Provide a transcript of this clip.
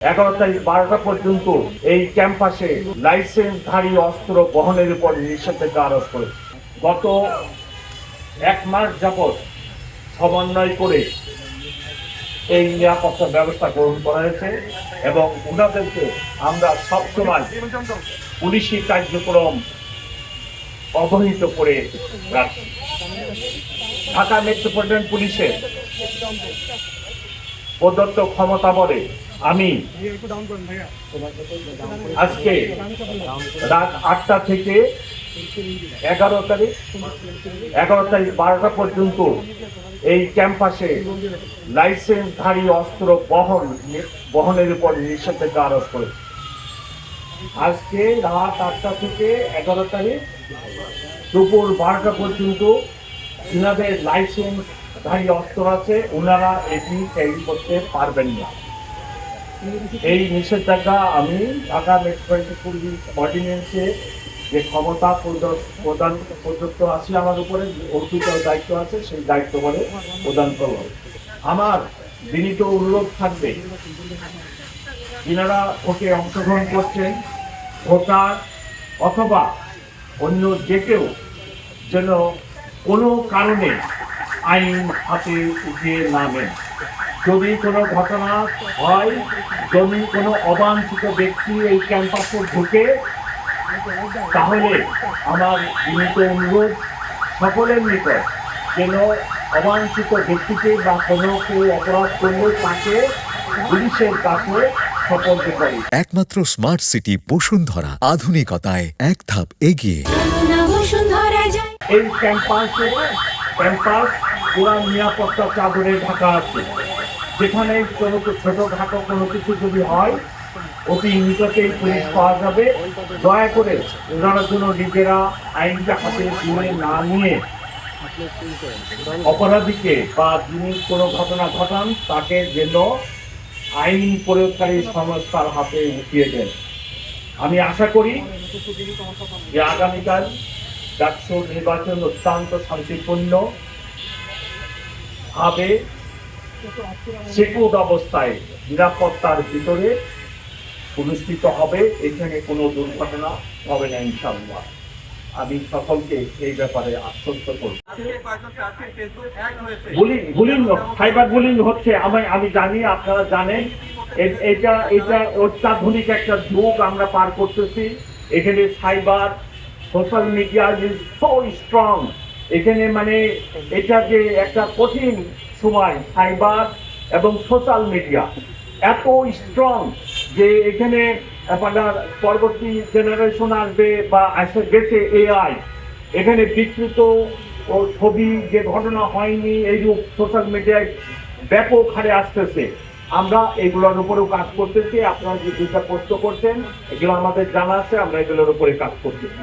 11 তারিখ 12টা পর্যন্ত এই ক্যাম্পাসে লাইসেন্সধারী অস্ত্র বহনের উপর নিষেধাজ্ঞা আরোপ করেছে। গত 1 মাস যাবৎ সমন্বয় করে এই নিরাপত্তা ব্যবস্থা গ্রহণ করা হয়েছে এবং ওনাদেরকে আমরা সবসময় পুলিশি কার্যক্রম অবহিত করে রাখছি। ঢাকা মেট্রোপলিটন পুলিশের প্রদত্ত ক্ষমতা বলে আমি আজকে রাত 8টা থেকে 11 তারিখ 12টা পর্যন্ত এই ক্যাম্পাসে লাইসেন্সধারী অস্ত্র বহনের উপর নিষেধাজ্ঞা আরোপ করেছে। আজকে রাত 8টা থেকে 11 তারিখ দুপুর 12টা পর্যন্ত যাদের লাইসেন্সধারী অস্ত্র আছে ওনারা এটি ক্যারি করতে পারবেন না। এই নিষেধাজ্ঞা আমি ঢাকা মেট্রোপলিটন পুলিশ অর্ডিন্যান্সে যে ক্ষমতা প্রদত্ত আছে আমার উপরে অর্পিত দায়িত্ব আছে সেই দায়িত্ব বলে প্রদান করব। আমার বিনীত অনুরোধ থাকবে যারা ভোটে অংশগ্রহণ করছেন ভোটার অথবা অন্য যে কেউ যেন কোনো কারণে আইন হাতে উঠিয়ে না নেন। যদি কোনো ঘটনা হয়, যদি কোনো অবাঞ্ছিত ব্যক্তি এই ক্যাম্পাসে ঢুকে, তাহলে আমার বিনীত অনুরোধ সকলের নিকট যেন অবাঞ্ছিত ব্যক্তিকে বা কোনো কেউ অপরাধ করলে তাকে পুলিশের কাছে সোপর্দ করে। একমাত্র স্মার্ট সিটি বসুন্ধরা, আধুনিকতায় এক ধাপ এগিয়ে। এই ক্যাম্পাস পুরা নিরাপত্তা চাদরে ঢাকা আছে। যেখানে কোনো ছোটখাটো কোনো কিছু যদি হয় অতি নিকটেই পুলিশ পাওয়া যাবে। দয়া করে ওনারা যেন নিজেরা আইনটা হাতে তুলে না নিয়ে অপরাধীকে বা যিনি কোনো ঘটনা ঘটান তাকে যেন আইন প্রয়োগকারী সংস্থার হাতে উঠিয়ে দেন। আমি আশা করি যে আগামীকাল ডাকসু নির্বাচন অত্যন্ত শান্তিপূর্ণ ভাবে সেকুর অবস্থায় নিরাপত্তার ভিতরে অনুষ্ঠিত হবে। এখানে কোনো দুর্ঘটনা হবে না ইনশাআল্লাহ। আমি সকলকে এই ব্যাপারে আশ্বস্ত করব। সাইবার বুলিং হচ্ছে আমি জানি, আপনারা জানেন এটা অত্যাধুনিক একটা যুগ আমরা পার করতেছি। এখানে cyber social media is so strong. এখানে মানে এটা যে একটা কঠিন সময়, সাইবার এবং সোশ্যাল মিডিয়া এত স্ট্রং যে এখানে আপনার পরবর্তী জেনারেশন আসবে বা আসে গেছে এআই, এখানে বিকৃত ও ছবি যে ঘটনা হয়নি এইরূপ সোশ্যাল মিডিয়ায় ব্যাপক হারে আসতেছে। আমরা এগুলোর উপরেও কাজ করতেছি। আপনারা যে দুইটা প্রশ্ন করছেন এগুলো আমাদের জানা আছে, আমরা এগুলোর উপরে কাজ করতেছি।